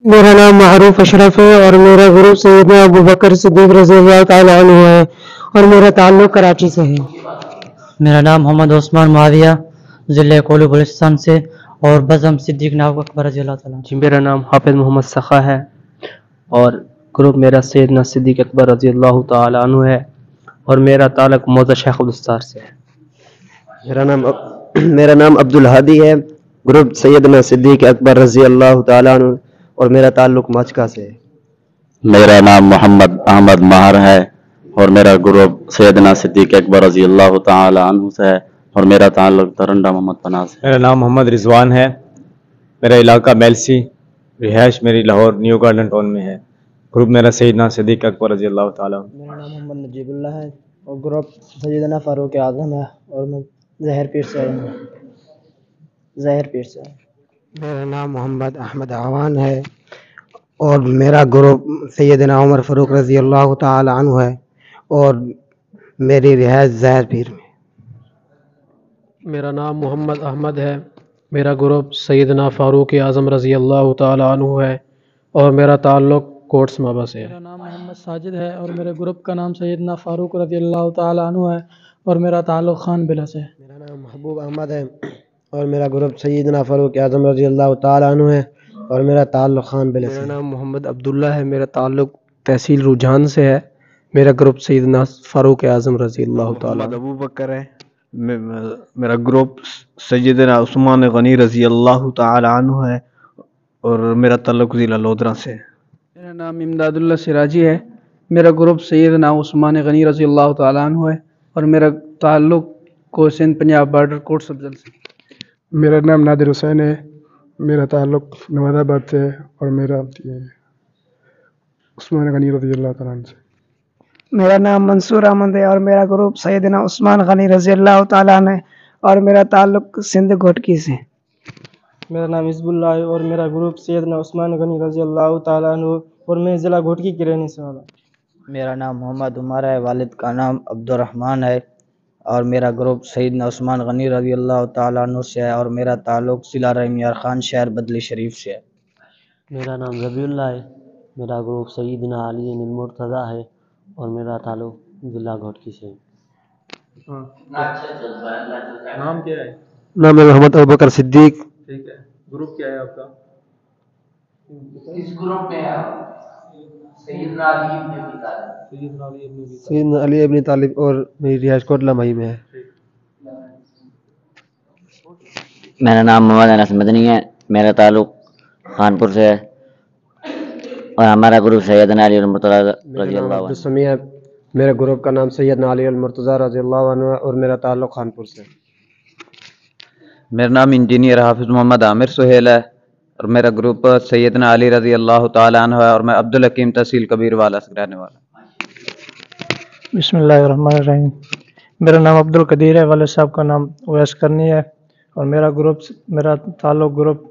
میرا نام معروف اشرف ہے اور میرا گروپ سیدنا ابو بکر صدیق رضی اللہ تعالیٰ عنہ ہے اور میرا تعلق کراچی سے ہے۔ میرا نام محمد عثمان معاویہ ضلع کولو بلوچستان سے اور بزم صدیق ناو اکبر رضی اللہ تعالیٰ عنہ۔ جی میرا نام حافظ محمد سخا ہے اور گروپ میرا سیدنا صدیق اکبر رضی اللہ تعالیٰ عنہ ہے اور میرا تعلق موزہ شیخ عبدالستار سے ہے۔ میرا نام عبدالہادی ہے، گروپ سیدنا صدیق اکبر رضی اللہ تعالیٰ عنہ اور میرا تعلق مچکا سے ہے۔ میرا نام محمد احمد ماہر ہے اور میرا گروپ سیدنا صدیق اکبر رضی اللہ تعالی عنہ سے ہے اور میرا تعلق درنڈا محمد پناہ سے ہے۔ میرا نام محمد رضوان ہے، میرا علاقہ میلسی، رہائش میری لاہور نیو گارڈن ٹاؤن میں ہے۔ گروپ میرا سیدنا صدیق اکبر رضی اللہ تعالیٰ عنہ۔ میرا نام محمد نجیب اللہ ہے اور گروپ سیدنا فاروق اعظم ہے اور میں زہر پیر سے ہوں۔ میرا نام محمد احمد عوان ہے اور میرا گروپ سیدنا عمر فاروق رضی اللہ تعالی عنہ ہے اور میری رہائش زہر پیر میں۔ میرا نام محمد احمد ہے، میرا گروپ سیدنا فاروق اعظم رضی اللہ تعالی عنہ ہے اور میرا تعلق کوٹ سمابا سے ہے۔ میرا نام محمد ساجد ہے اور میرے گروپ کا نام سیدنا فاروق رضی اللہ تعالی عنہ ہے اور میرا تعلق خان بلا سے ہے۔ میرا نام محبوب احمد ہے اور میرا گروپ سیدنا فاروق اعظم رضی اللہ تعالی عنہ ہے اور میرا تعلق خان بلا سے ہے۔ میرا نام محمد عبداللہ ہے، میرا تعلق تحصیل رجحان سے ہے، میرا گروپ سیدنا فاروق اعظم رضی اللہ تعالی محمد ابو بکر ہے، میرا گروپ سیدنا عثمان غنی رضی اللہ تعالی عنہ ہے اور میرا تعلق ضلع لودھرا سے ہے۔ میرا نام امداد اللہ سراجی ہے، میرا گروپ سیدنا عثمان غنی رضی اللہ تعالیٰ عنہ ہے اور میرا تعلق کو سندھ پنجاب بارڈر کوٹ سبزل سے۔ میرا نام نادر حسین ہے، میرا تعلق نواد آباد سے ہے اور میرا عثمان غنی رضی اللہ تعالیٰ عنہ سے۔ میرا نام منصور احمد ہے اور میرا گروپ سیدنا عثمان غنی رضی اللہ تعالیٰ عنہ ہے اور میرا تعلق سندھ گھوٹکی سے۔ میرا نام حزب اللہ ہے اور میرا گروپ سیدنا عثمان غنی رضی اللہ تعالیٰ عنہ اور میں ضلع گھوٹکی کے رہنے سے والا۔ میرا نام محمد عمر ہے، والد کا نام عبد الرحمن ہے اور میرا گروپ سیدنا عثمان غنی رضی اللہ تعالیٰ عنہ سے ہے اور میرا تعلق ضلع رحیم یار خان شہر بدلی شریف سے ہے۔ میرا نام ذبیح اللہ ہے، میرا گروپ سیدنا علی المرتضیٰ ہے اور میرا تعلق ضلع گھوٹکی سے ہے۔ نام کیا ہے؟ نام ہے محمد ابو بکر صدیق۔ ٹھیک ہے، گروپ کیا ہے آپ کا؟ اس گروپ میں سیدنا علی ابن ابی طالب۔ سیدنا علی ابن طالب اور میری رہائش کوٹلہ مئی میں ہے۔ میرا نام محمد انس مدنی ہے، میرا تعلق خانپور سے ہے اور ہمارا گروپ سیدنا علی المرتضیٰ رضی اللہ عنہ۔ عبدالسمیع ہے، میرے گروپ کا نام سیدنا علی المرتضیٰ رضی اللہ عنہ ہے اور میرا تعلق خانپور سے ہے۔ میرا نام انجینئر حافظ محمد عامر سہیل ہے اور میرا گروپ سیدنا علی رضی اللہ تعالی عنہ ہے اور میں عبدالحکیم تحصیل کبیر والا سے رہنے والا ہوں۔ بسم اللہ الرحمن الرحیم۔ میرا نام عبد القدیر ہے، والد صاحب کا نام اویس کرنی ہے اور میرا تعلق گروپ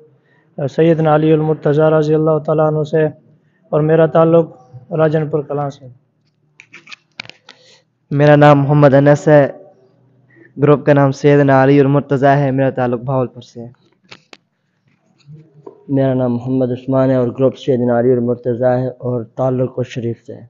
سیدنا علی المرتضیٰ رضی اللہ تعالیٰ عنہ سے اور میرا تعلق راجن پور کلاں سے۔ میرا نام محمد انس ہے، گروپ کا نام سیدنا علی المرتضیٰ ہے، میرا تعلق بھاولپور سے ہے۔ میرا نام محمد عثمان ہے اور گروپ سیدنا علی المرتضیٰ ہے اور تعلق کوٹ شریف سے ہے۔